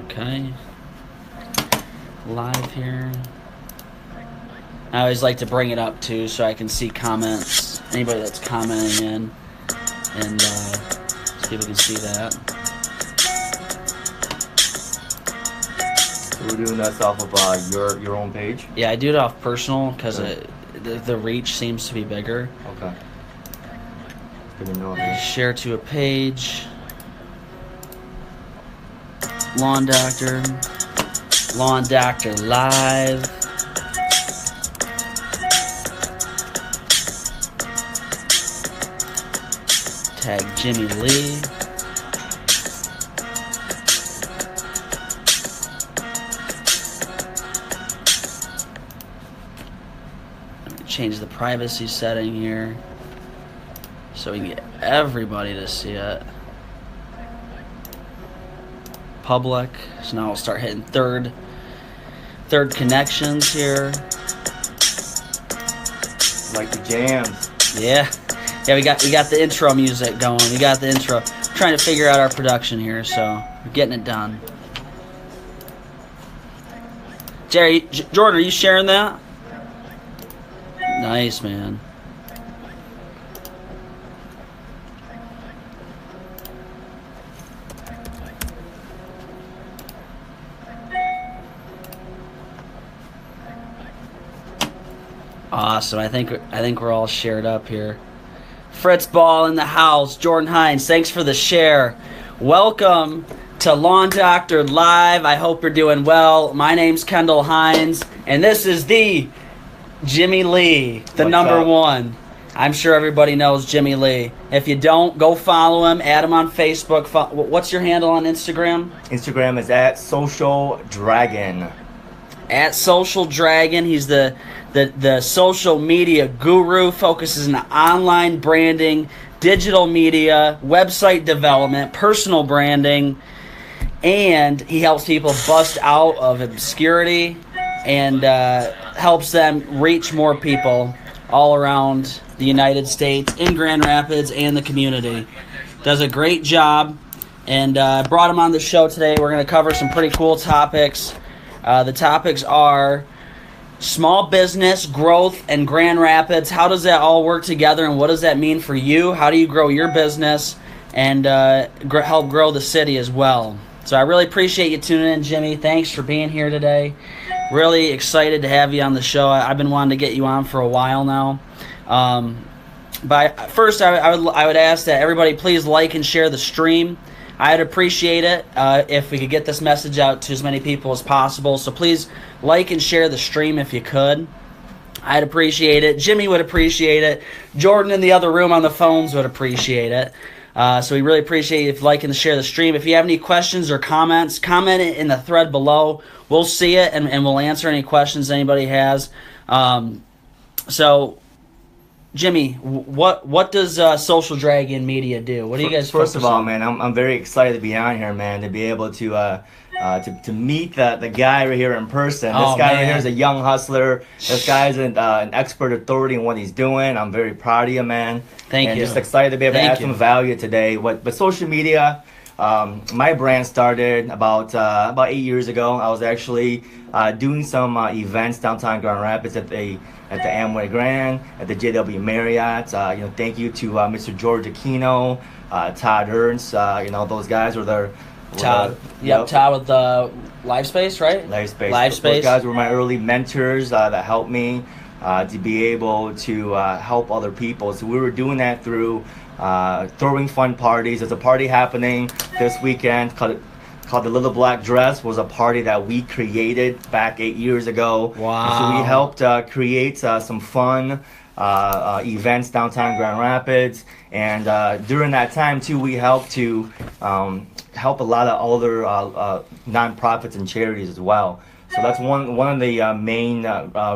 Okay. Live here. I always like to bring it up too so I can see comments. Anybody that's commenting in. And so people can see that. So we're doing this off of your own page? Yeah, I do it off personal because the reach seems to be bigger. Okay. Good to know, man. Share to a page. Lawn Doctor Live. Tag Jimmy Lee. Change the privacy setting here so we can get everybody to see it. Public. So now we'll start hitting third connections here. Like the jams. Yeah, we got the intro music going. We got the intro. We're trying to figure out our production here, so we're getting it done. Jordan, are you sharing that? Nice, man. Awesome. I think we're all shared up here. Fritz Ball in the house. Jordan Hines, thanks for the share. Welcome to Lawn Doctor Live. I hope you're doing well. My name's Kendall Hines, and this is the Jimmy Lee, the number one. I'm sure everybody knows Jimmy Lee. If you don't, go follow him. Add him on Facebook. What's your handle on Instagram? Instagram is at Social Dragon. At Social Dragon. He's the social media guru, focuses on online branding, digital media, website development, personal branding, and he helps people bust out of obscurity and helps them reach more people all around the United States, in Grand Rapids, and the community. Does a great job, and brought him on the show today. We're going to cover some pretty cool topics. The topics are small business, growth, and Grand Rapids. How does that all work together, and what does that mean for you? How do you grow your business and help grow the city as well? So I really appreciate you tuning in, Jimmy. Thanks for being here today. Really excited to have you on the show. I've been wanting to get you on for a while now. But first, I would ask that everybody please like and share the stream. I'd appreciate it if we could get this message out to as many people as possible. So please like and share the stream if you could. I'd appreciate it. Jimmy would appreciate it. Jordan in the other room on the phones would appreciate it. So we really appreciate you if you like and share the stream. If you have any questions or comments, comment it in the thread below. We'll see it and we'll answer any questions anybody has. So, Jimmy, what does Social Dragon Media do? What do you guys First of all, on? man, I'm very excited to be on here, man, to be able to meet the guy right here in person. This guy right here is a young hustler. This guy's an expert authority in what he's doing. I'm very proud of you, man. Thank you. Just excited to be able to add some value today. But social media, my brand started about 8 years ago. I was actually doing some events downtown Grand Rapids at the Amway Grand, at the JW Marriott. Thank you to Mr. George Aquino, Todd Ernst. Those guys were there. Todd with LiveSpace, right? LiveSpace. Those guys were my early mentors that helped me to be able to help other people. So we were doing that through throwing fun parties. There's a party happening this weekend called the Little Black Dress. Was a party that we created back 8 years ago. Wow. So we helped create some fun events downtown Grand Rapids, and during that time too, we helped to help a lot of other nonprofits and charities as well. So that's one of the main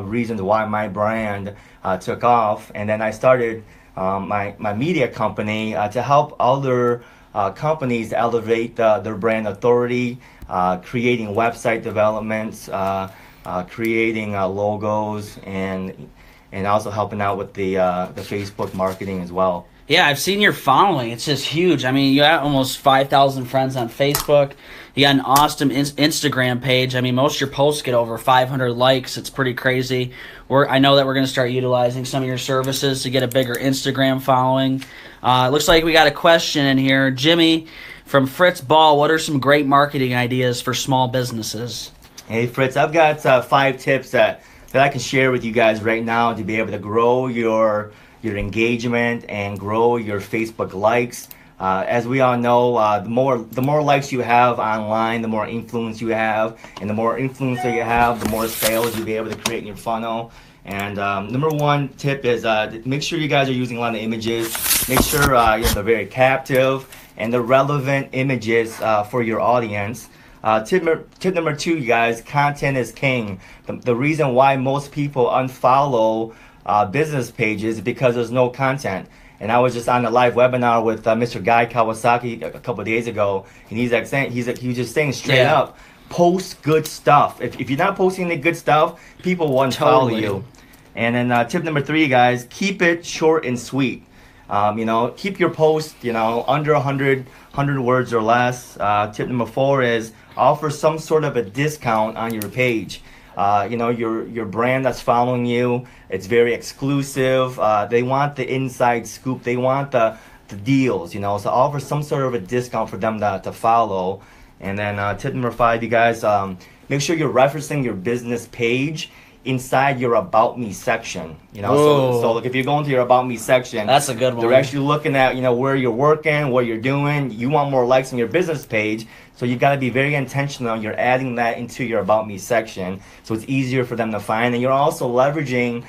reasons why my brand took off. And then I started my media company to help other companies elevate their brand authority, creating website developments, creating logos, and also helping out with the Facebook marketing as well. Yeah, I've seen your following. It's just huge. I mean, you got almost 5,000 friends on Facebook. You got an awesome Instagram page. I mean, most of your posts get over 500 likes. It's pretty crazy. I know that we're going to start utilizing some of your services to get a bigger Instagram following. It looks like we got a question in here. Jimmy from Fritz Ball, what are some great marketing ideas for small businesses? Hey Fritz, I've got 5 tips that I can share with you guys right now to be able to grow your engagement and grow your Facebook likes. As we all know, the more likes you have online, the more influence you have, and the more influence that you have, the more sales you'll be able to create in your funnel. And number 1 tip is make sure you guys are using a lot of images. Make sure they're very captive and the relevant images for your audience. Tip number 2, you guys, content is king. The reason why most people unfollow business pages is because there's no content. And I was just on a live webinar with Mr. Guy Kawasaki a couple of days ago, and he was just saying straight up, post good stuff. If you're not posting any good stuff, people won't follow you. And then tip number 3, guys, keep it short and sweet. Keep your post, under 100 words or less. Tip number 4 is offer some sort of a discount on your page. Your brand that's following you, it's very exclusive. They want the inside scoop. They want the deals, so offer some sort of a discount for them to follow. And then tip number 5, you guys, make sure you're referencing your business page inside your About Me section. So if you're going to your About Me section, that's a good one. They're actually looking at where you're working, what you're doing. You want more likes on your business page, so you got to be very intentional. You're adding that into your About Me section, so it's easier for them to find. And you're also leveraging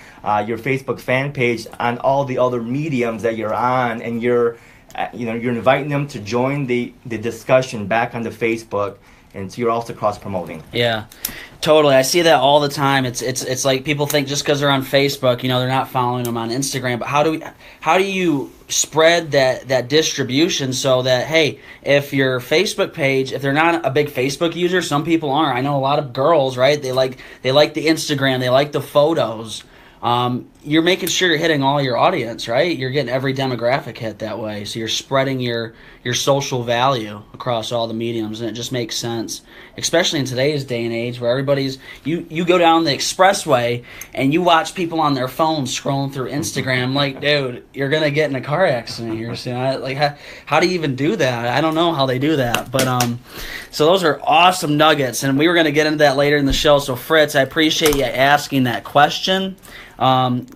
your Facebook fan page on all the other mediums that you're on, and you're inviting them to join the discussion back onto Facebook. And so you're also cross-promoting. Yeah, totally. I see that all the time. It's like people think just because they're on Facebook, they're not following them on Instagram. But how do you spread that distribution so that, hey, if your Facebook page, if they're not a big Facebook user, some people aren't. I know a lot of girls, right? They like the Instagram, they like the photos. You're making sure you're hitting all your audience, right? You're getting every demographic hit that way. So you're spreading your social value across all the mediums, and it just makes sense, especially in today's day and age where everybody's, you go down the expressway and you watch people on their phones scrolling through Instagram. Like, dude, you're going to get in a car accident here soon. How do you even do that? I don't know how they do that. But so those are awesome nuggets, and we were going to get into that later in the show. So Fritz, I appreciate you asking that question.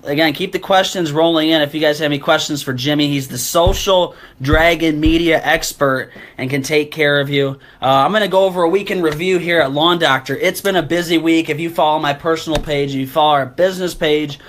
Again, keep the questions rolling in. If you guys have any questions for Jimmy, he's the Social Dragon Media expert and can take care of you. I'm going to go over a week in review here at Lawn Doctor. It's been a busy week. If you follow my personal page, if you follow our business page,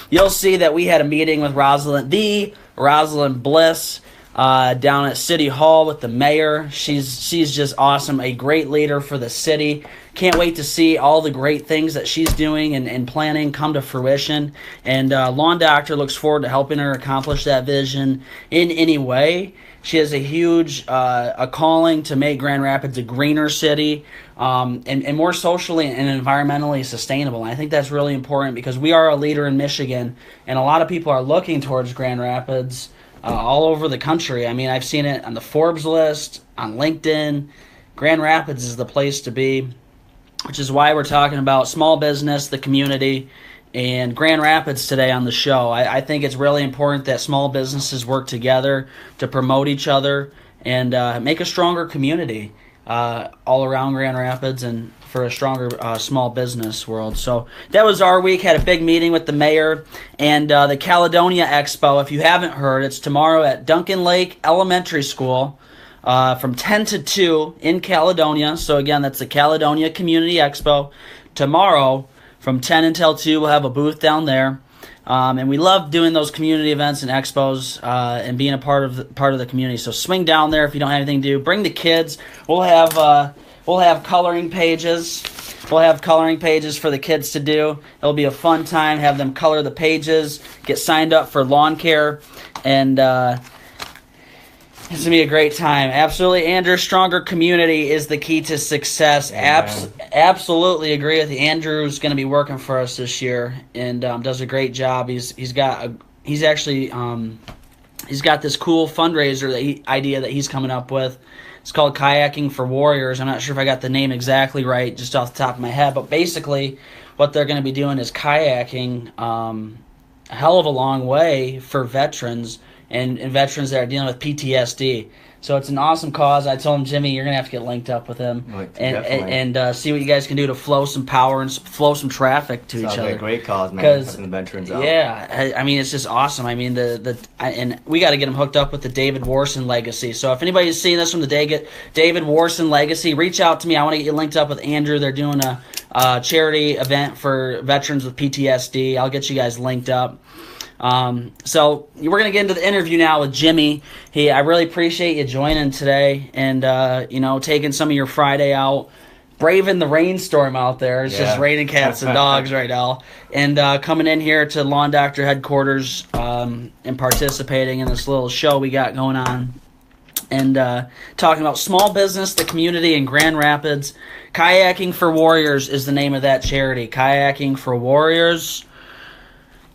you'll see that we had a meeting with Rosalind Bliss down at City Hall with the mayor. She's just awesome, a great leader for the city. Can't wait to see all the great things that she's doing and planning come to fruition. And Lawn Doctor looks forward to helping her accomplish that vision in any way. She has a huge a calling to make Grand Rapids a greener city and more socially and environmentally sustainable. And I think that's really important because we are a leader in Michigan, and a lot of people are looking towards Grand Rapids all over the country. I mean, I've seen it on the Forbes list, on LinkedIn. Grand Rapids is the place to be, which is why we're talking about small business, the community, and Grand Rapids today on the show. I think it's really important that small businesses work together to promote each other and make a stronger community all around Grand Rapids and for a stronger small business world. So that was our week. Had a big meeting with the mayor and the Caledonia Expo. If you haven't heard, it's tomorrow at Duncan Lake Elementary School. From 10 to 2 in Caledonia. So again, that's the Caledonia Community Expo. Tomorrow, from 10 until 2, we'll have a booth down there. And we love doing those community events and expos and being a part of the community. So swing down there if you don't have anything to do. Bring the kids. We'll have coloring pages. We'll have coloring pages for the kids to do. It'll be a fun time. Have them color the pages. Get signed up for lawn care, and it's going to be a great time. Absolutely, Andrew. Stronger community is the key to success. Absolutely agree with you. Andrew's going to be working for us this year and does a great job. He's actually he's got this cool fundraiser idea that he's coming up with. It's called Kayaking for Warriors. I'm not sure if I got the name exactly right, just off the top of my head, but basically what they're going to be doing is kayaking a hell of a long way for veterans and veterans that are dealing with PTSD. So it's an awesome cause. I told him, Jimmy, you're going to have to get linked up with him and see what you guys can do to flow some power and flow some traffic to each other. Like a great cause, man. Helping the veterans out. Yeah, I mean, it's just awesome. I mean, and we got to get him hooked up with the David Warson Legacy. So if anybody's seeing this from the David Warson Legacy, reach out to me. I want to get you linked up with Andrew. They're doing a charity event for veterans with PTSD. I'll get you guys linked up. So we're going to get into the interview now with Jimmy. I really appreciate you joining today and, taking some of your Friday out, braving the rainstorm out there. It's just raining cats and dogs right now. And coming in here to Lawn Doctor headquarters and participating in this little show we got going on. And talking about small business, the community in Grand Rapids. Kayaking for Warriors is the name of that charity. Kayaking for Warriors.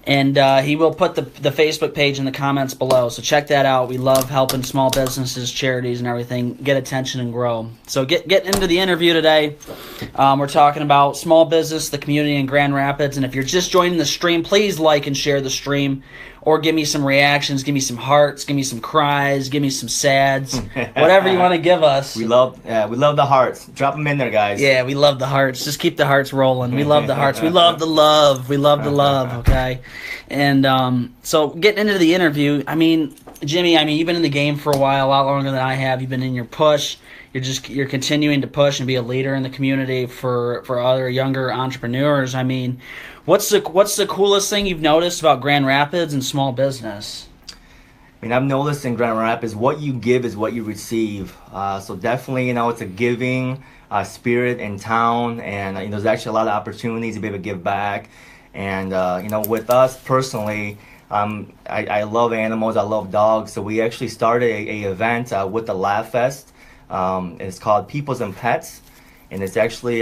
And he will put the Facebook page in the comments below. So check that out. We love helping small businesses, charities, and everything get attention and grow. So get into the interview today. We're talking about small business, the community in Grand Rapids. And if you're just joining the stream, please like and share the stream. Or give me some reactions, give me some hearts, give me some cries, give me some sads, whatever you want to give us. We love the hearts. Drop them in there, guys. Yeah, we love the hearts. Just keep the hearts rolling. We love the hearts. We love the love. We love the love. Okay, and so getting into the interview. I mean, Jimmy. You've been in the game for a while, a lot longer than I have. You've been in your push. You're continuing to push and be a leader in the community for other younger entrepreneurs. I mean, what's the coolest thing you've noticed about Grand Rapids and small business? I've noticed in Grand Rapids, what you give is what you receive. So definitely, it's a giving spirit in town, and there's actually a lot of opportunities to be able to give back. And with us personally, I love animals. I love dogs. So we actually started a event with the Laugh Fest. It's called Peoples and Pets, and it's actually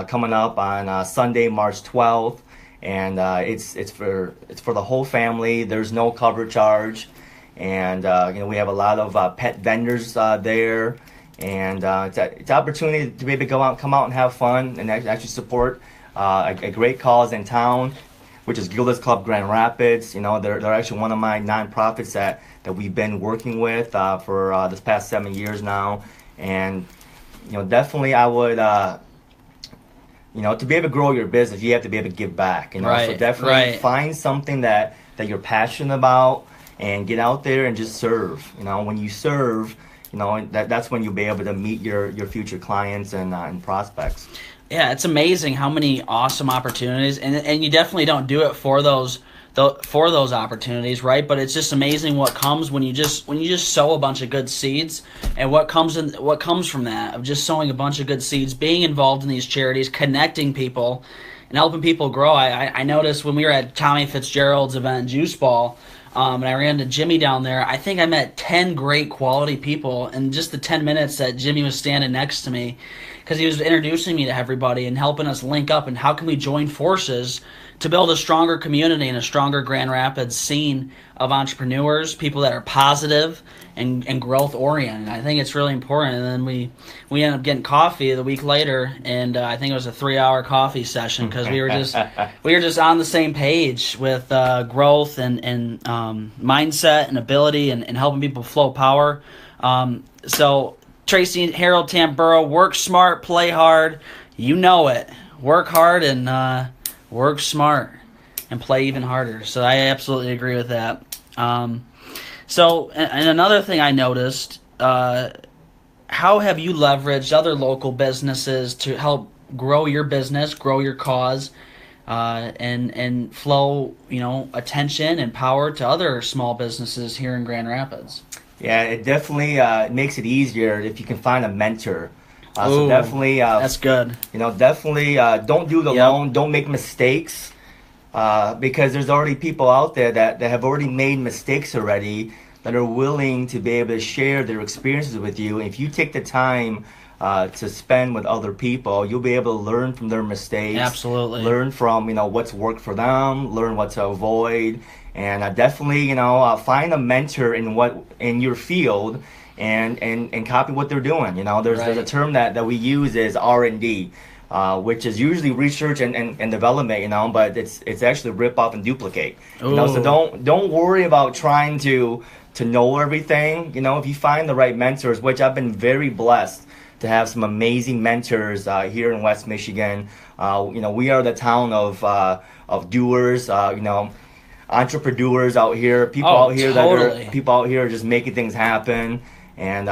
coming up on Sunday, March 12th, and it's for the whole family. There's no cover charge, and we have a lot of pet vendors there, and it's an opportunity to maybe come out and have fun and actually support a great cause in town, which is Gilda's Club Grand Rapids. They're actually one of my nonprofits that we've been working with for this past 7 years now. And definitely I would to be able to grow your business, you have to be able to give back. So definitely find something that you're passionate about and get out there and just serve. When you serve, that's when you'll be able to meet your future clients and prospects. Yeah, it's amazing how many awesome opportunities, and you definitely don't do it for those opportunities, right? But it's just amazing what comes when you just sow a bunch of good seeds, and what comes from that, of just sowing a bunch of good seeds, being involved in these charities, connecting people, and helping people grow. I noticed when we were at Tommy Fitzgerald's event, Juice Ball, and I ran to Jimmy down there, I think I met 10 great quality people in just the 10 minutes that Jimmy was standing next to me, because he was introducing me to everybody and helping us link up and how can we join forces to build a stronger community and a stronger Grand Rapids scene of entrepreneurs, people that are positive and growth oriented. I think it's really important. And then we ended up getting coffee the week later, and I think it was a 3-hour coffee session because we were just on the same page with growth and mindset and ability and helping people flow power. So Tracy Harold Tamburo, work smart, play hard. You know it. Work hard and work smart and play even harder. So I absolutely agree with that. So another thing I noticed, how have you leveraged other local businesses to help grow your business, grow your cause, and flow, attention and power to other small businesses here in Grand Rapids? Yeah, it definitely makes it easier if you can find a mentor. So definitely, that's good. Definitely don't do it alone. Don't make mistakes, because there's already people out there that have already made mistakes already, that are willing to be able to share their experiences with you. And if you take the time to spend with other people, you'll be able to learn from their mistakes. Absolutely. Learn from what's worked for them. Learn what to avoid. and definitely, find a mentor in your field, and copy what they're doing. There's a term that we use is R&D. Which is usually research and development, but it's actually rip off and duplicate. So don't worry about trying to know everything. If you find the right mentors, which I've been very blessed to have some amazing mentors here in West Michigan. We are the town of doers. Entrepreneurs out here, people out here are just making things happen. And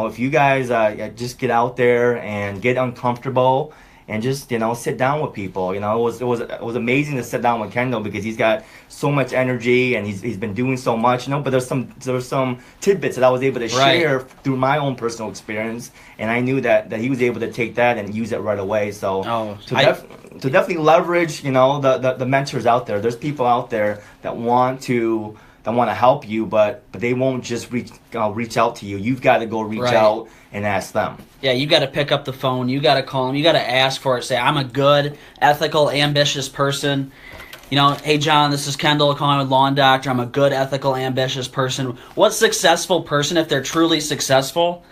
if you guys just get out there and get uncomfortable and just sit down with people. It was amazing to sit down with Kendall because he's got so much energy and he's been doing so much. But there's some tidbits that I was able to share through my own personal experience, and I knew that he was able to take that and use it right away. So to definitely leverage the mentors out there. There's people out there that want to help you, but they won't just reach out to you. You've got to go reach out and ask them. Yeah, you got to pick up the phone. You got to call them. You got to ask for it. Say, I'm a good, ethical, ambitious person. Hey, John, this is Kendall calling with Lawn Doctor. I'm a good, ethical, ambitious person. What successful person, if they're truly successful,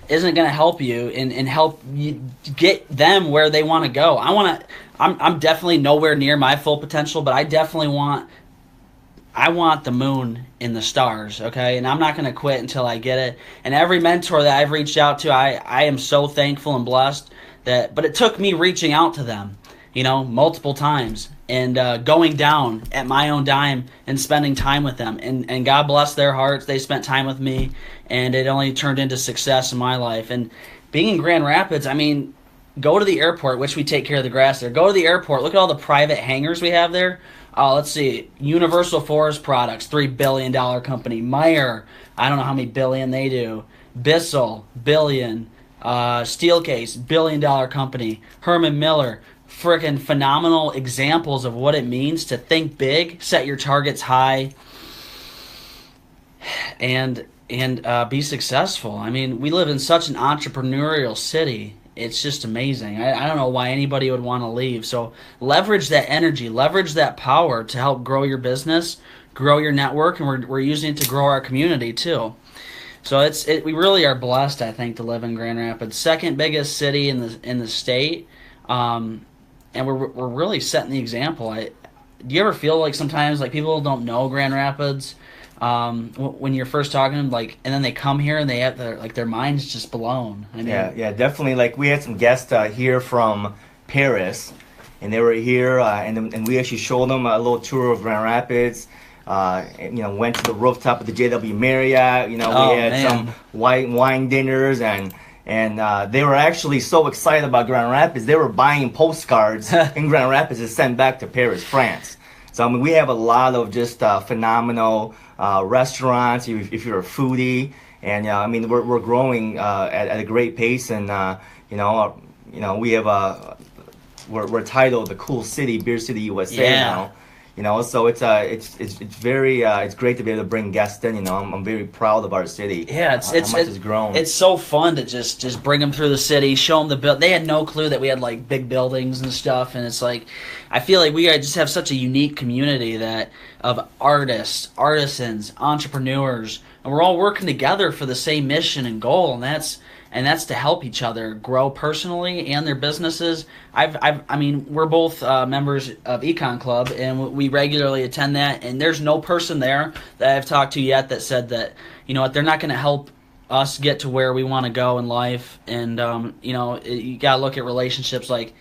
isn't going to help you and help you get them where they want to go? I'm definitely nowhere near my full potential, but I definitely want the moon in the stars, okay? And I'm not going to quit until I get it. And every mentor that I've reached out to, I am so thankful and blessed but it took me reaching out to them, multiple times and going down at my own dime and spending time with them. And God bless their hearts. They spent time with me, and it only turned into success in my life. And being in Grand Rapids, go to the airport, which we take care of the grass there. Go to the airport. Look at all the private hangars we have there. Let's see. Universal Forest Products, $3 billion company. Meyer, I don't know how many billion they do. Bissell, billion. Steelcase, $1 billion company. Herman Miller, freaking phenomenal examples of what it means to think big, set your targets high, and be successful. We live in such an entrepreneurial city. It's just amazing. I don't know why anybody would want to leave. So leverage that energy, leverage that power to help grow your business, grow your network, and we're using it to grow our community too. So we really are blessed, I think, to live in Grand Rapids, second biggest city in the state, and we're really setting the example. Do you ever feel like sometimes like people don't know Grand Rapids? When you're first talking to them, and then they come here and they have their minds just blown. Yeah, definitely. Like we had some guests here from Paris, and they were here, and we actually showed them a little tour of Grand Rapids. Went to the rooftop of the JW Marriott. We had some wine dinners, and they were actually so excited about Grand Rapids, they were buying postcards in Grand Rapids to send back to Paris, France. So we have a lot of just phenomenal restaurants. If you're a foodie, and we're growing at a great pace, and we have we're titled the Cool City, Beer City USA now. So it's great to be able to bring guests in. I'm very proud of our city. Yeah, it's grown. It's so fun to just bring them through the city, show them the build. They had no clue that we had big buildings and stuff, and it's I feel like we just have such a unique community of artists, artisans, entrepreneurs, and we're all working together for the same mission and goal, and that's to help each other grow personally and their businesses. We're both members of Econ Club, and we regularly attend that. And there's no person there that I've talked to yet that said that they're not going to help us get to where we want to go in life. And you got to look at relationships like,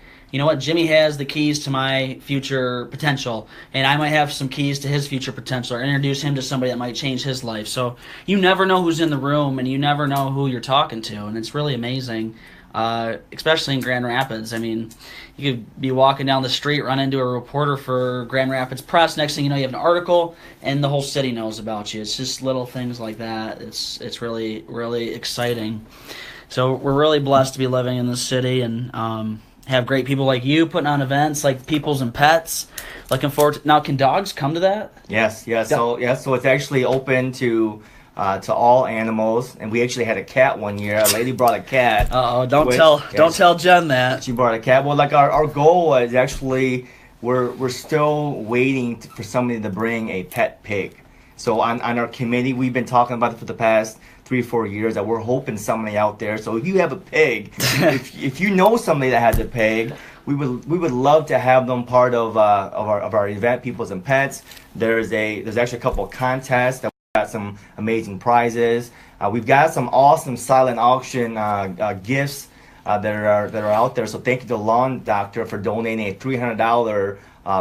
Jimmy has the keys to my future potential, and I might have some keys to his future potential, or introduce him to somebody that might change his life. So you never know who's in the room, and you never know who you're talking to, and it's really amazing, especially in Grand Rapids. You could be walking down the street, run into a reporter for Grand Rapids Press. Next thing you know, you have an article, and the whole city knows about you. It's just little things like that. It's really, really exciting. So we're really blessed to be living in this city, and have great people like you putting on events like Peoples and Pets. Looking forward to now. Can dogs come to that? Yes. So it's actually open to all animals, and we actually had a cat one year. A lady brought a cat. Don't tell Jen that. She brought a cat. Well, our goal was actually we're still waiting for somebody to bring a pet pig. So on our committee, we've been talking about it for the past 3 or 4 years that we're hoping somebody out there. So if you have a pig, if you know somebody that has a pig, we would love to have them part of our event, Peoples and Pets. There's actually a couple of contests that we got some amazing prizes. We've got some awesome silent auction gifts that are out there. So thank you to Lawn Doctor for donating a $300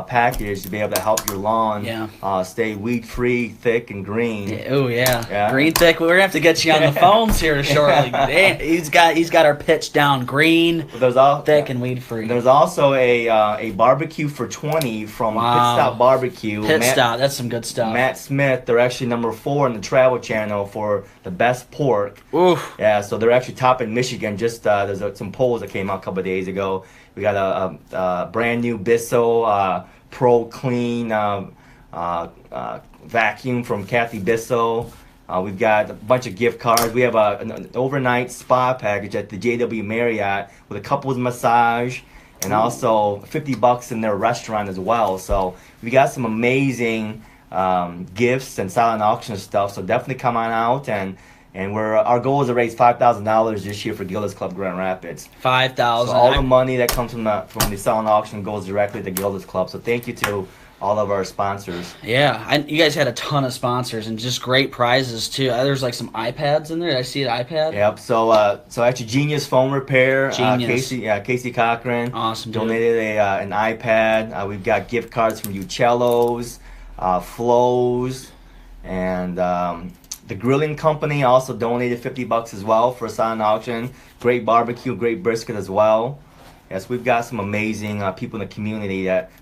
package to be able to help your lawn stay weed free, thick, and green. Oh yeah, green thick. We're gonna have to get you on the phones here shortly. He's got our pitch down. Green, thick, and weed free. There's also a barbecue for 20 from Pit Stop Barbecue. Stop. That's some good stuff. Matt Smith. They're actually number 4 in the Travel Channel for the best pork. Oof. Yeah, so they're actually top in Michigan. Just there's some polls that came out a couple of days ago. We got a brand new Bissell Pro Clean vacuum from Kathy Bissell. We've got a bunch of gift cards. We have an overnight spa package at the JW Marriott with a couples massage and also $50 in their restaurant as well. So we got some amazing gifts and silent auction stuff. So definitely come on out and our goal is to raise $5,000 this year for Gilda's Club Grand Rapids. $5,000. So all the money that comes from the silent auction goes directly to Gilda's Club. So thank you to all of our sponsors. Yeah, you guys had a ton of sponsors and just great prizes too. There's like some iPads in there. Did I see an iPad? Yep. So actually, Genius Phone Repair. Genius. Casey Cochran. Awesome. Dude. Donated an iPad. We've got gift cards from Ucellos, Flows, and. The Grilling Company also donated $50 as well for a silent auction. Great barbecue, great brisket as well. Yes, we've got some amazing people in the community that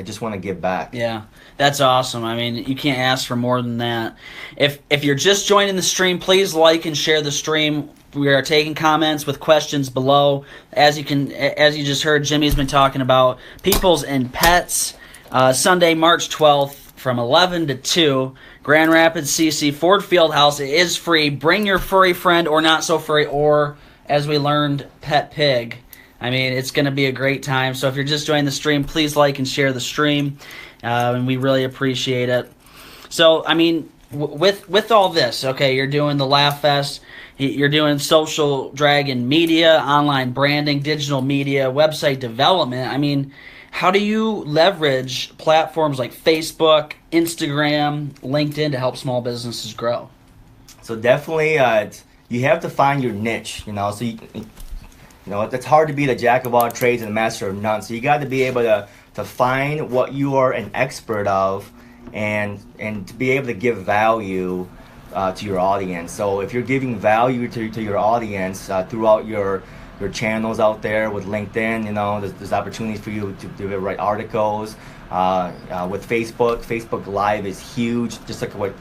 just want to give back. Yeah, that's awesome. I mean, you can't ask for more than that. If you're just joining the stream, please like and share the stream. We are taking comments with questions below. As you just heard, Jimmy's been talking about Peoples and Pets. Sunday, March 12th from 11 to 2. Grand Rapids CC Ford Fieldhouse. It is free. Bring your furry friend or not so furry, or as we learned, pet pig. I mean, it's going to be a great time. So if you're just joining the stream, please like and share the stream, and we really appreciate it. So I mean, with all this, okay, you're doing the Laugh Fest, you're doing Social Dragon Media, online branding, digital media, website development. I mean, how do you leverage platforms like Facebook, Instagram, LinkedIn to help small businesses grow? So definitely, you have to find your niche. So it's hard to be the jack of all trades and the master of none. So you got to be able to find what you are an expert of, and to be able to give value to your audience. So if you're giving value to your audience throughout your channels out there with LinkedIn, there's opportunities for you to write articles. With Facebook Live is huge, just like what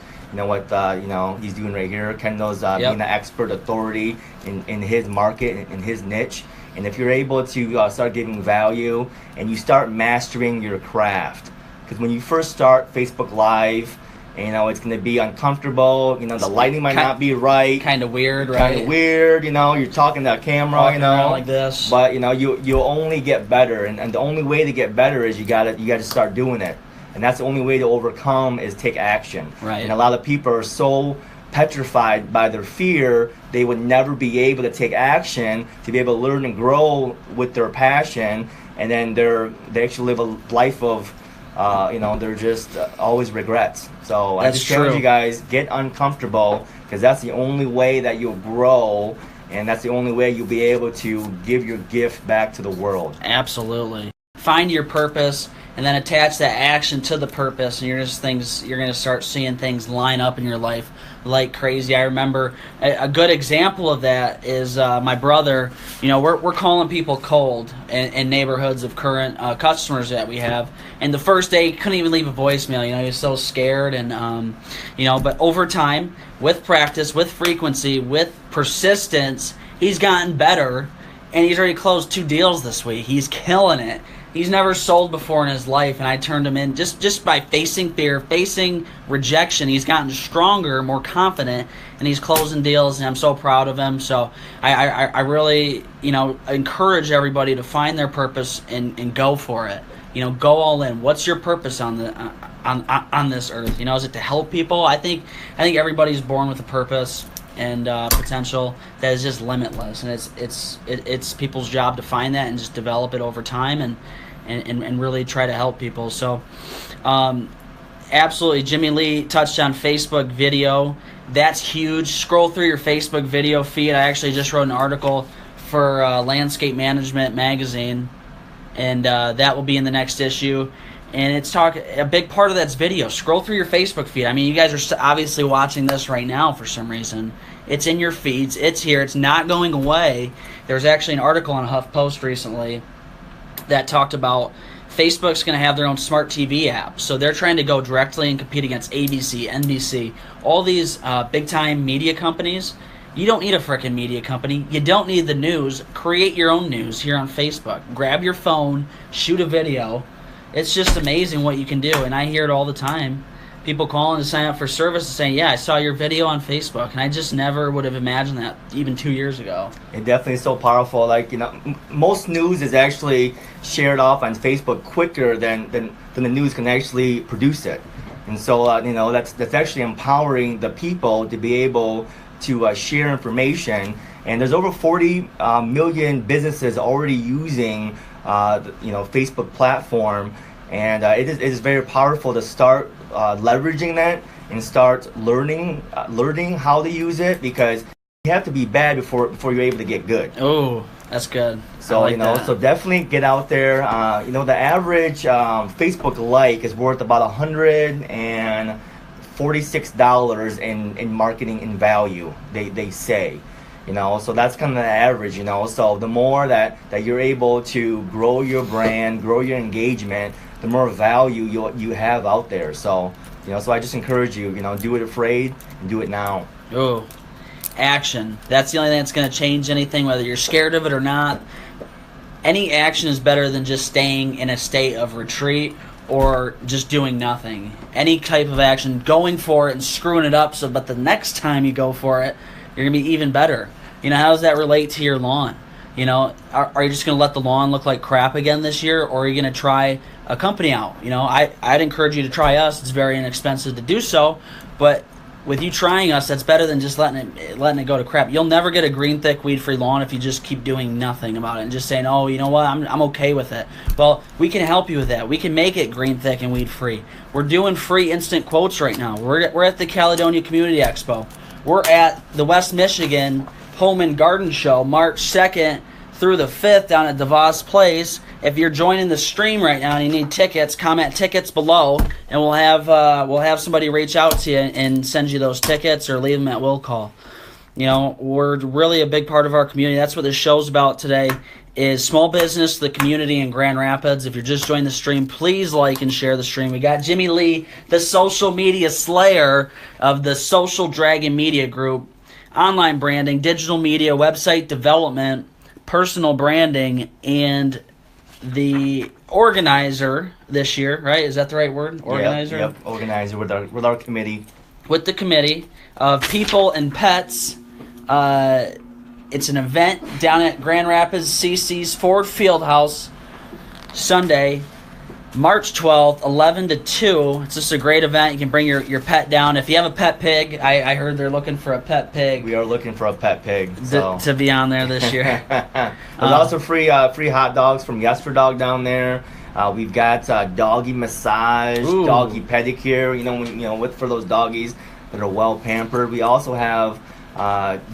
he's doing right here. Kendall's being the expert authority in his market, in his niche. And if you're able to start giving value and you start mastering your craft, because when you first start Facebook Live, it's going to be uncomfortable. The lighting might not be right. Kind of weird, right? Kind of weird. You're talking to a camera. Like this. But you'll only get better, and the only way to get better is you got to start doing it, and that's the only way to overcome is take action. Right. And a lot of people are so petrified by their fear, they would never be able to take action to be able to learn and grow with their passion, and then they actually live a life of they're just always regrets. So I just challenge you guys, get uncomfortable, because that's the only way that you'll grow, and that's the only way you'll be able to give your gift back to the world. Absolutely. Find your purpose and then attach that action to the purpose, and you're going to start seeing things line up in your life like crazy. I remember a good example of that is my brother. We're calling people cold in neighborhoods of current customers that we have, and the first day he couldn't even leave a voicemail. He was so scared, and but over time, with practice, with frequency, with persistence, he's gotten better, and he's already closed 2 deals this week. He's killing it. He's never sold before in his life, and I turned him in just by facing fear, facing rejection. He's gotten stronger, more confident, and he's closing deals, and I'm so proud of him. So I really, encourage everybody to find their purpose and go for it. Go all in. What's your purpose on this earth? Is it to help people? I think everybody's born with a purpose and potential that is just limitless, and it's people's job to find that and just develop it over time and really try to help people. So absolutely, Jimmy Lee touched on Facebook video. That's huge. Scroll through your Facebook video feed. I actually just wrote an article for Landscape Management magazine, and that will be in the next issue. And a big part of that's video. Scroll through your Facebook feed. I mean, you guys are obviously watching this right now for some reason. It's in your feeds. It's here. It's not going away. There's actually an article on HuffPost recently that talked about Facebook's going to have their own smart TV app. So they're trying to go directly and compete against ABC, NBC, all these big-time media companies. You don't need a frickin' media company. You don't need the news. Create your own news here on Facebook. Grab your phone, shoot a video. It's just amazing what you can do, and I hear it all the time. People calling to sign up for service and saying, yeah, I saw your video on Facebook, and I just never would have imagined that even 2 years ago. It definitely is so powerful. Like, most news is actually shared off on Facebook quicker than the news can actually produce it. And so, that's actually empowering the people to be able to share information. And there's over 40 million businesses already using Facebook platform, and it is very powerful to start leveraging that and start learning how to use it, because you have to be bad before you're able to get good. Oh, that's good. So so definitely get out there. The average Facebook like is worth about $146 in marketing in value. They say. So that's kind of the average, so the more that you're able to grow your brand, grow your engagement, the more value you have out there. So, so I just encourage you, do it afraid and do it now. Oh, action. That's the only thing that's going to change anything, whether you're scared of it or not. Any action is better than just staying in a state of retreat or just doing nothing. Any type of action, going for it and screwing it up, but the next time you go for it, you're going to be even better. How does that relate to your lawn? Are you just going to let the lawn look like crap again this year, or are you going to try a company out? I'd encourage you to try us. It's very inexpensive to do so, but with you trying us, that's better than just letting it go to crap. You'll never get a green, thick, weed-free lawn if you just keep doing nothing about it and just saying, oh, you know what, I'm okay with it. Well, we can help you with that. We can make it green, thick, and weed-free. We're doing free instant quotes right now. We're at the Caledonia Community Expo. We're at the West Michigan Home and Garden Show, March 2nd through the 5th down at DeVos Place. If you're joining the stream right now and you need tickets, comment tickets below, and we'll have somebody reach out to you and send you those tickets or leave them at will call. We're really a big part of our community. That's what this show's about today, is small business, the community in Grand Rapids. If you're just joining the stream, please like and share the stream. We got Jimmy Lee, the social media slayer of the Social Dragon Media Group. Online branding, digital media, website development, personal branding, and the organizer this year, right? Is that the right word? Organizer? Yep. Organizer with our committee. With the committee of people and pets. It's an event down at Grand Rapids CC's Ford Fieldhouse, Sunday, March 12th, 11 to 2. It's just a great event. You can bring your pet down. If you have a pet pig, I heard they're looking for a pet pig. We are looking for a pet pig. To be on there this year. There's also free hot dogs from Yesterdog down there. We've got doggy massage, doggy pedicure, for those doggies that are well pampered. We also have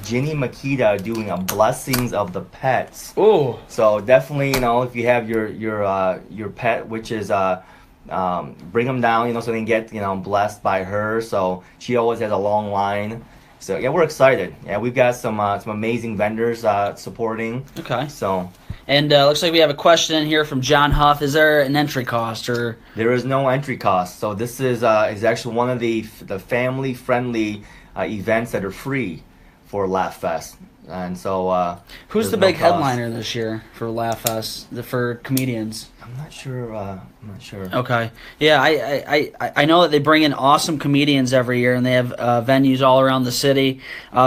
Ginny Makita doing a blessings of the pets. Ooh. So definitely, if you have your pet, which is bring them down, so they can get blessed by her. So she always has a long line. So yeah, we're excited. Yeah, we've got some amazing vendors supporting. Okay. So. And looks like we have a question in here from John Huff. Is there an entry cost or? There is no entry cost. So this is actually one of the family friendly events that are free. for Laugh Fest. And so Who's there's the no big cost. headliner this year for Laugh Fest, for comedians? I'm not sure. I'm not sure. Okay. Yeah, I know that they bring in awesome comedians every year, and they have venues all around the city.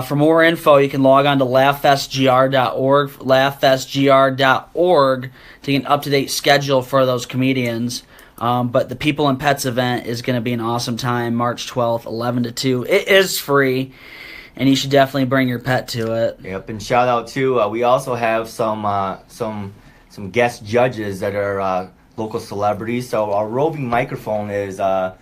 For more info, you can log on to laughfestgr.org, laughfestgr.org, to get an up-to-date schedule for those comedians. But the People and Pets event is going to be an awesome time, March 12th, 11 to 2. It is free, and you should definitely bring your pet to it. Yep, and shout out to we also have some guest judges that are local celebrities. So our roving microphone is the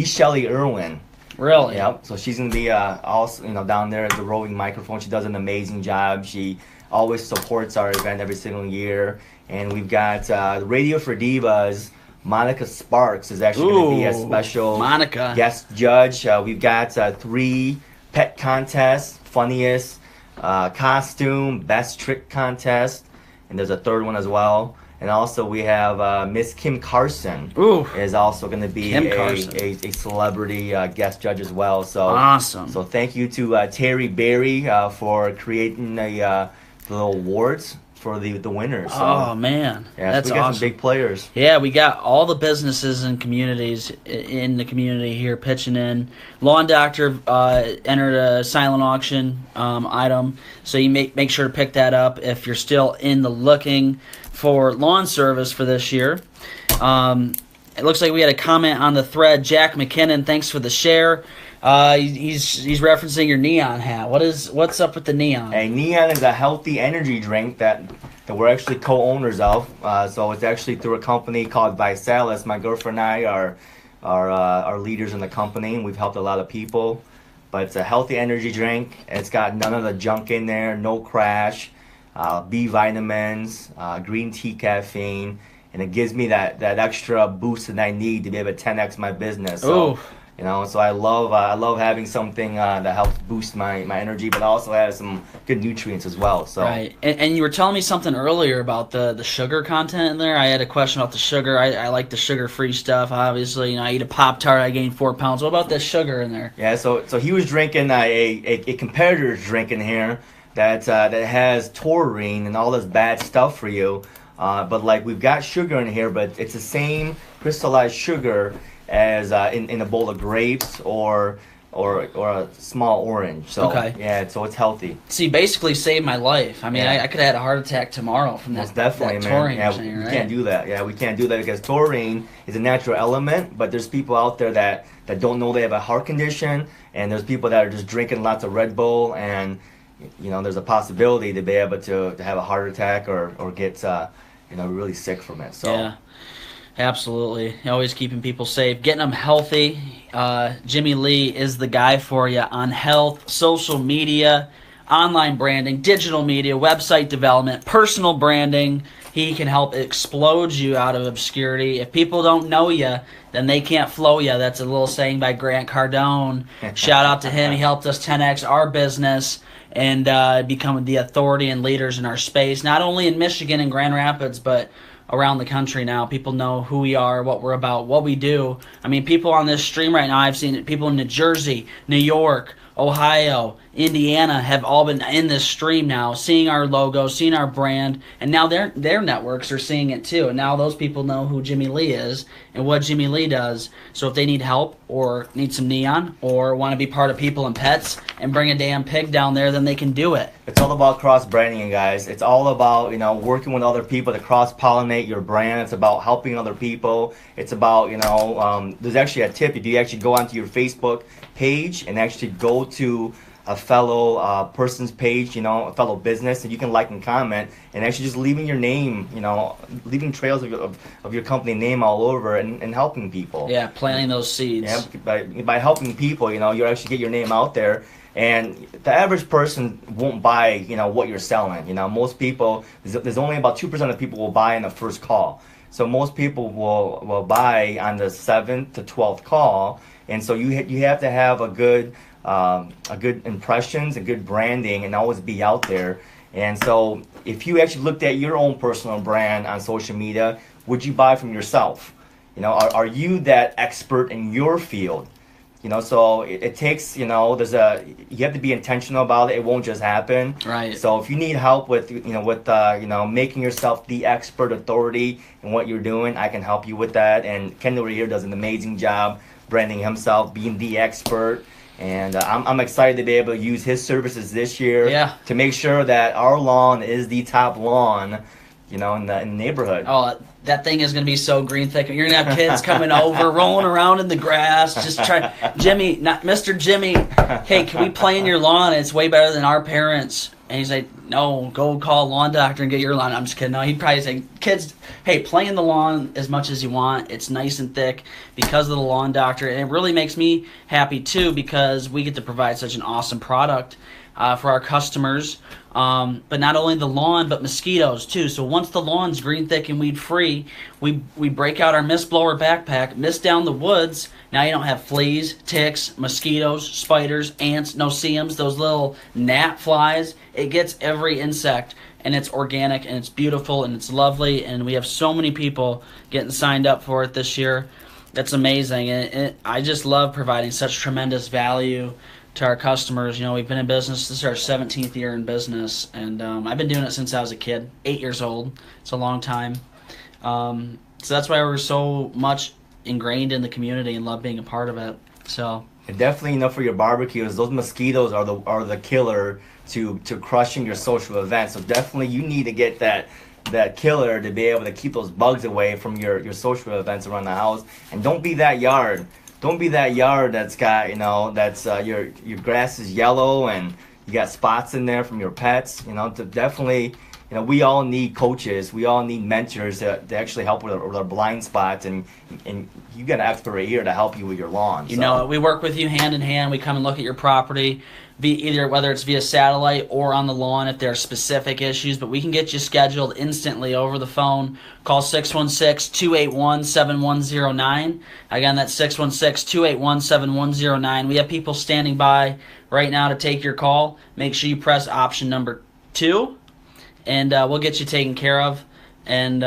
Shelley Irwin. Really? Yep. So she's gonna be also down there at the roving microphone. She does an amazing job. She always supports our event every single year. And we've got Radio for Divas. Monica Sparks is actually going to be a special Monica. guest judge. We've got 3 pet contests: funniest, costume, best trick contest, and there's a 3rd one as well. And also we have Miss Kim Carson is also going to be a celebrity guest judge as well. So awesome. So thank you to Terry Berry for creating the little awards for the winners. So, oh man, yeah, that's so we got awesome. some big players. Yeah, we got all the businesses and communities in the community here pitching in. Lawn Doctor entered a silent auction item, so you make sure to pick that up if you're still in the looking for lawn service for this year. It looks like we had a comment on the thread. Jack McKinnon, thanks for the share. He's referencing your Neon hat. What's up with the Neon? Hey, Neon is a healthy energy drink that we're actually co-owners of. So it's actually through a company called Visalis. My girlfriend and I are leaders in the company, and we've helped a lot of people. But it's a healthy energy drink. It's got none of the junk in there, no crash, B vitamins, green tea caffeine, and it gives me that extra boost that I need to be able to 10x my business. So, so I love having something that helps boost my energy, but also has some good nutrients as well. So right, and you were telling me something earlier about the sugar content in there. I had a question about the sugar. I like the sugar-free stuff. Obviously, I eat a Pop-Tart, I gain 4 pounds. What about the sugar in there? Yeah, so he was drinking a competitor's drink in here that has taurine and all this bad stuff for you. But like we've got sugar in here, but it's the same crystallized sugar as in a bowl of grapes or a small orange. So yeah, so it's healthy. See, basically saved my life. I mean, I could have had a heart attack tomorrow from that. Most definitely, that man. taurine Yeah, thing, we right? can't do that. Yeah, we can't do that because taurine is a natural element, but there's people out there that don't know they have a heart condition, and there's people that are just drinking lots of Red Bull, and there's a possibility to be able to have a heart attack or get really sick from it. So yeah. Absolutely. Always keeping people safe, getting them healthy. Jimmy Lee is the guy for you on health, social media, online branding, digital media, website development, personal branding. He can help explode you out of obscurity. If people don't know you, then they can't flow you. That's a little saying by Grant Cardone. Shout out to him. He helped us 10x our business and become the authority and leaders in our space, not only in Michigan and Grand Rapids, but around the country now. People know who we are, what we're about, what we do. I mean, people on this stream right now, I've seen people in New Jersey, New York, Ohio, Indiana have all been in this stream now, seeing our logo, seeing our brand, and now their networks are seeing it too. And now those people know who Jimmy Lee is and what Jimmy Lee does. So if they need help or need some neon or want to be part of People and Pets and bring a damn pig down there, then they can do it. It's all about cross-branding, guys. It's all about, working with other people to cross-pollinate your brand. It's about helping other people. It's about, there's actually a tip. If you actually go onto your Facebook page and actually go to a fellow person's page, a fellow business, and you can like and comment, and actually just leaving your name, leaving trails of your company name all over and helping people. Yeah, planting those seeds. Yeah, by helping people, you actually get your name out there. And the average person won't buy, what you're selling. Most people, there's only about 2% of people will buy in the first call. So most people will buy on the 7th to 12th call. And so you have to have a good impressions and good branding and always be out there. And so if you actually looked at your own personal brand on social media, would you buy from yourself? Are you that expert in your field? So it takes, you have to be intentional about it. It won't just happen. Right. So if you need help with, making yourself the expert authority in what you're doing, I can help you with that. And Ken over here does an amazing job branding himself, being the expert. And I'm excited to be able to use his services this year to make sure that our lawn is the top lawn, in the neighborhood. Oh, that thing is going to be so green thick. You're going to have kids coming over, rolling around in the grass, just Jimmy, not Mr. Jimmy, hey, can we play in your lawn? It's way better than our parents. And he's like, no, go call a lawn doctor and get your lawn. I'm just kidding. No, he'd probably say, kids, hey, play in the lawn as much as you want. It's nice and thick because of the lawn doctor. And it really makes me happy, too, because we get to provide such an awesome product for our customers. But not only the lawn, but mosquitoes, too. So once the lawn's green, thick, and weed-free, we break out our mist blower backpack, mist down the woods. Now you don't have fleas, ticks, mosquitoes, spiders, ants, no-see-ums, those little gnat flies. It gets every insect, and it's organic, and it's beautiful, and it's lovely, and we have so many people getting signed up for it this year. That's amazing, and I just love providing such tremendous value to our customers. We've been in business. This is our 17th year in business, and I've been doing it since I was a kid, 8 years old. It's a long time. So that's why we're so much ingrained in the community and love being a part of it. So and definitely, for your barbecues, those mosquitoes are the killer to crushing your social events. So definitely, you need to get that killer to be able to keep those bugs away from your social events around the house. And don't be that yard. Don't be that yard that's got, your grass is yellow and you got spots in there from your pets. To definitely, we all need coaches. We all need mentors to actually help with our blind spots. And you got an expert right here to help you with your lawn. We work with you hand in hand. We come and look at your property, whether it's via satellite or on the lawn if there are specific issues. But we can get you scheduled instantly over the phone. Call 616-281-7109. Again, that's 616-281-7109. We have people standing by right now to take your call. Make sure you press option number 2, and we'll get you taken care of and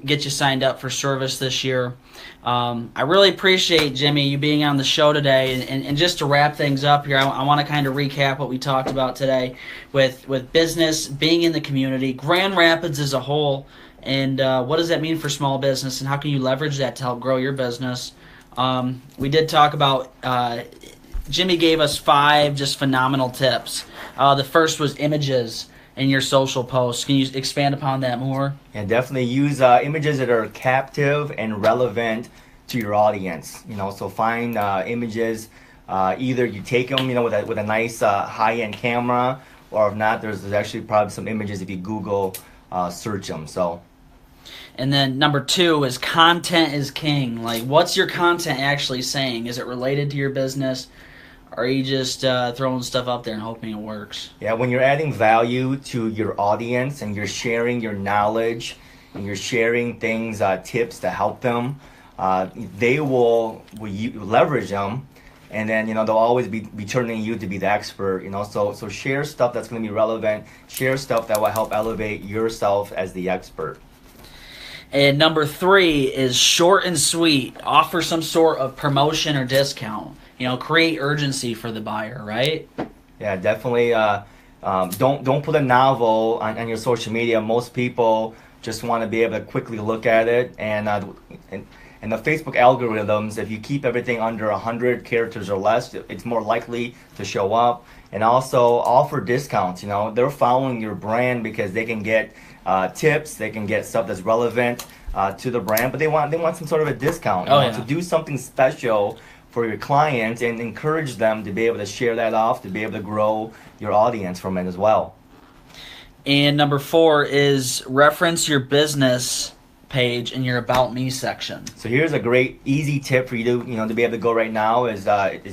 get you signed up for service this year. I really appreciate, Jimmy, you being on the show today. And just to wrap things up here, I want to kind of recap what we talked about today with business, being in the community, Grand Rapids as a whole, and what does that mean for small business, and how can you leverage that to help grow your business. We did talk about, Jimmy gave us 5 just phenomenal tips. The first was images in your social posts. Can you expand upon that more? And definitely use images that are captive and relevant to your audience. So find images. Either you take them, with a nice high-end camera, or if not, there's actually probably some images if you Google search them. So. And then number 2 is content is king. Like, what's your content actually saying? Is it related to your business? Or are you just throwing stuff up there and hoping it works? Yeah, when you're adding value to your audience and you're sharing your knowledge and you're sharing things, tips to help them, they will leverage them, and then they'll always be turning you to be the expert. So share stuff that's going to be relevant. Share stuff that will help elevate yourself as the expert. And number 3 is short and sweet. Offer some sort of promotion or discount. Create urgency for the buyer, right? Yeah, definitely. Don't put a novel on your social media. Most people just want to be able to quickly look at it, and the Facebook algorithms, if you keep everything under 100 characters or less, it's more likely to show up. And also offer discounts. They're following your brand because they can get tips, they can get stuff that's relevant to the brand, but they want some sort of a discount. To do something special for your client and encourage them to be able to share that off, to be able to grow your audience from it as well. And number 4 is reference your business page in your About Me section. So here's a great easy tip for you to be able to go right now is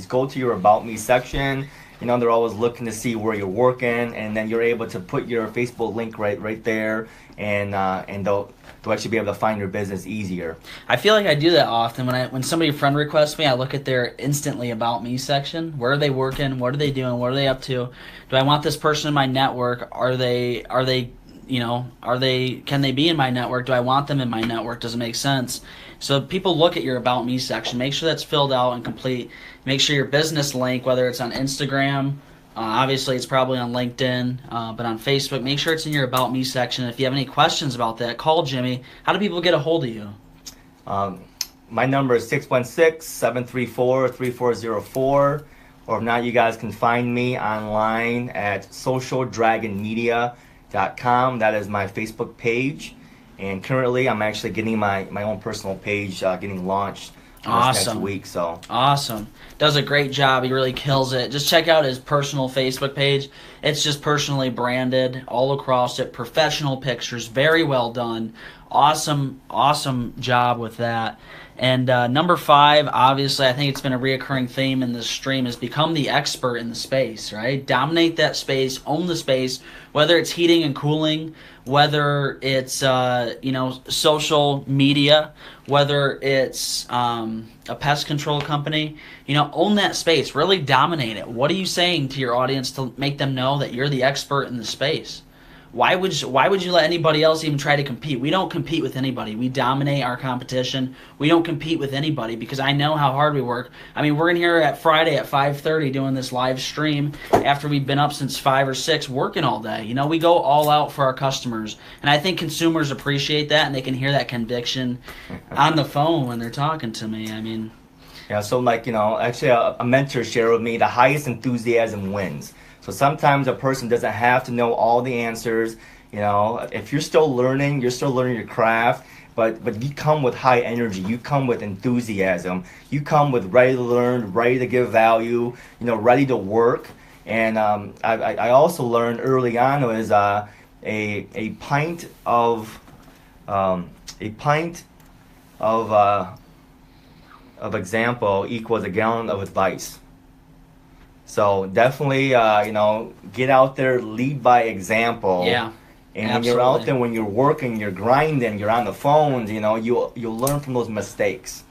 go to your About Me section. They're always looking to see where you're working, and then you're able to put your Facebook link right there, and they'll actually be able to find your business easier. I feel like I do that often. When somebody friend requests me, I look at their instantly About Me section. Where are they working? What are they doing? What are they up to? Do I want this person in my network? Are they can they be in my network? Do I want them in my network? Does it make sense? So people look at your About Me section. Make sure that's filled out and complete. Make sure your business link, whether it's on Instagram, obviously it's probably on LinkedIn, but on Facebook, make sure it's in your About Me section. If you have any questions about that, call Jimmy. How do people get a hold of you? My number is 616-734-3404. Or if not, you guys can find me online at socialdragonmedia.com. That is my Facebook page. And currently, I'm actually getting my own personal page getting launched this next week. So awesome. Does a great job. He really kills it. Just check out his personal Facebook page. It's just personally branded all across it. Professional pictures. Very well done. Awesome job with that. And number 5, obviously, I think it's been a reoccurring theme in this stream, is become the expert in the space, right? Dominate that space, own the space, whether it's heating and cooling, whether it's, social media, whether it's a pest control company, own that space, really dominate it. What are you saying to your audience to make them know that you're the expert in the space? Why would you let anybody else even try to compete? We don't compete with anybody. We dominate our competition. We don't compete with anybody because I know how hard we work. I mean, we're in here at Friday at 5:30 doing this live stream after we've been up since 5 or 6 working all day. We go all out for our customers. And I think consumers appreciate that, and they can hear that conviction on the phone when they're talking to me. I mean... Yeah, so actually a mentor shared with me, the highest enthusiasm wins. So sometimes a person doesn't have to know all the answers. If you're still learning your craft, but you come with high energy, you come with enthusiasm, you come with ready to learn, ready to give value, ready to work. And I also learned early on was a pint of example equals a gallon of advice. So definitely, get out there, lead by example. Yeah. And absolutely. When you're out there, when you're working, you're grinding, you're on the phones, you'll learn from those mistakes.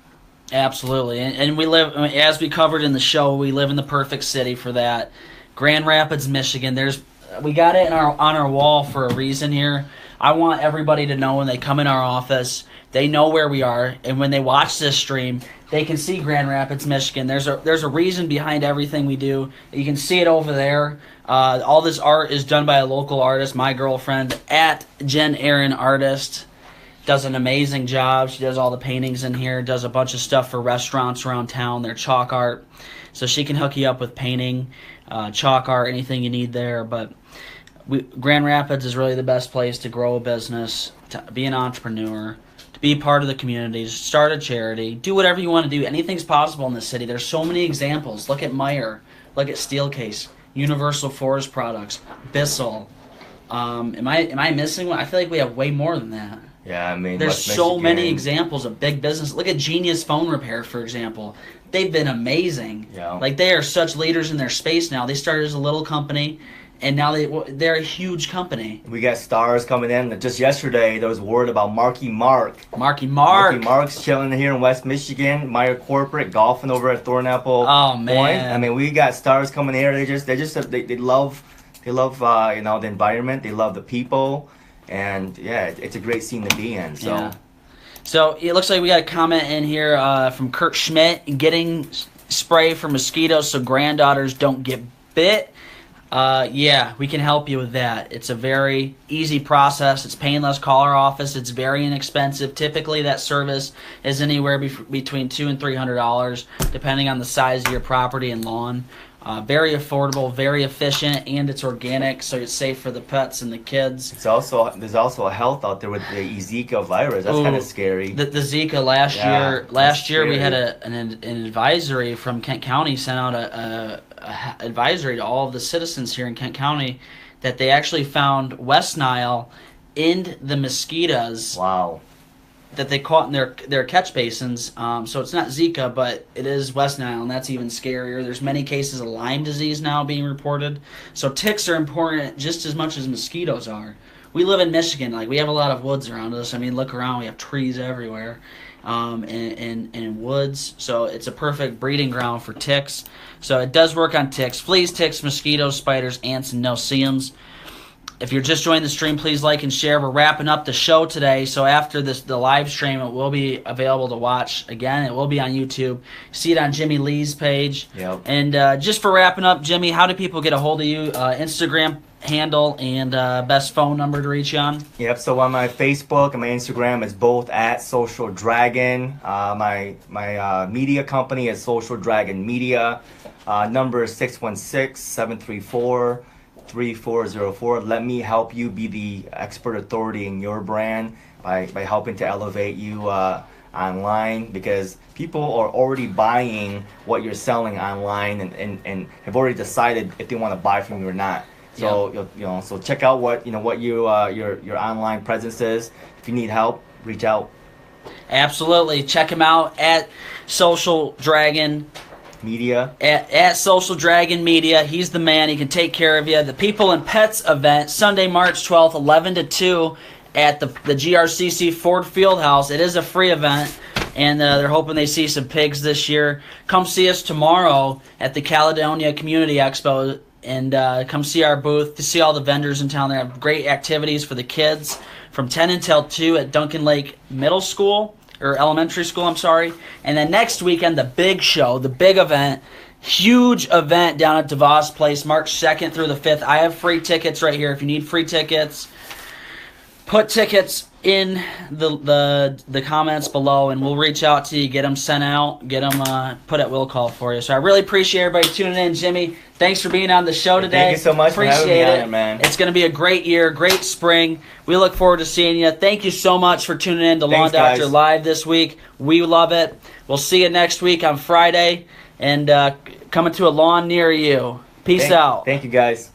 Absolutely. And we live, as we covered in the show, we live in the perfect city for that. Grand Rapids, Michigan. We got it on our wall for a reason here. I want everybody to know when they come in our office, they know where we are, and when they watch this stream, they can see Grand Rapids, Michigan. There's a reason behind everything we do. You can see it over there. All this art is done by a local artist, my girlfriend, at Jen Aaron Artist. Does an amazing job. She does all the paintings in here, does a bunch of stuff for restaurants around town. They're chalk art. So she can hook you up with painting, chalk art, anything you need there. But Grand Rapids is really the best place to grow a business, to be an entrepreneur, to be part of the community, start a charity, do whatever you want to do. Anything's possible in this city. There's so many examples. Look at Meyer, look at Steelcase, Universal Forest Products, Bissell. Am I missing one? I feel like we have way more than that. Yeah, I mean, there's so many examples of big business. Look at Genius Phone Repair, for example. They've been amazing. Yeah. Like, they are such leaders in their space now. They started as a little company, and now they're a huge company. We got stars coming in. Just yesterday, there was word about Marky Mark. Marky Mark's chilling here in West Michigan. Meyer Corporate golfing over at Thornapple. Oh man! Point. I mean, we got stars coming here. They love the environment. They love the people, and yeah, it's a great scene to be in. So. Yeah. So it looks like we got a comment in here from Kurt Schmidt. Getting spray for mosquitoes so granddaughters don't get bit. Yeah, we can help you with that. It's a very easy process. It's painless. Call our office. It's very inexpensive. Typically, that service is anywhere between $200 and $300, depending on the size of your property and lawn. Very affordable, very efficient, and it's organic, so it's safe for the pets and the kids. There's also a health out there with the Zika virus. That's kind of scary. The Zika last year we had an advisory from Kent County, sent out a advisory to all of the citizens here in Kent County that they actually found West Nile in the mosquitoes. Wow. That they caught in their catch basins. So it's not Zika, but it is West Nile, and that's even scarier. There's many cases of Lyme disease now being reported. So ticks are important just as much as mosquitoes are. We live in Michigan. Like, we have a lot of woods around us. I mean, look around. We have trees everywhere and woods. So it's a perfect breeding ground for ticks. So it does work on ticks. Fleas, ticks, mosquitoes, spiders, ants, and no-see-ums. If you're just joining the stream, please like and share. We're wrapping up the show today, so after the live stream, it will be available to watch again. It will be on YouTube. See it on Jimmy Lee's page. Yep. And just for wrapping up, Jimmy, how do people get a hold of you? Instagram handle and best phone number to reach you on? Yep. So on my Facebook and my Instagram is both at Social Dragon. My media company is Social Dragon Media. Number is 616-734-3404. Let me help you be the expert authority in your brand by helping to elevate you online, because people are already buying what you're selling online and have already decided if they want to buy from you or not. So so check out what your online presence is. If you need help, reach out. Absolutely, check him out at Social Dragon Media. At Social Dragon Media. He's the man. He can take care of you. The People and Pets event, Sunday, March 12th, 11 to 2 at the GRCC Ford Fieldhouse. It is a free event, and they're hoping they see some pigs this year. Come see us tomorrow at the Caledonia Community Expo, and come see our booth to see all the vendors in town. They have great activities for the kids from 10 until 2 at Duncan Lake Middle School. Or elementary school, I'm sorry. And then next weekend, the big show, the big event, huge event down at DeVos Place, March 2nd through the 5th. I have free tickets right here. If you need free tickets, put tickets in the comments below, and we'll reach out to you, get them sent out, get them put at will call for you. So I really appreciate everybody tuning in. Jimmy, thanks for being on the show today. Thank you so much for having me on it, man. It's going to be a great year, great spring. We look forward to seeing you. Thank you so much for tuning in to Lawn Doctor Live this week. We love it. We'll see you next week on Friday, and coming to a lawn near you. Peace out. Thank you, guys.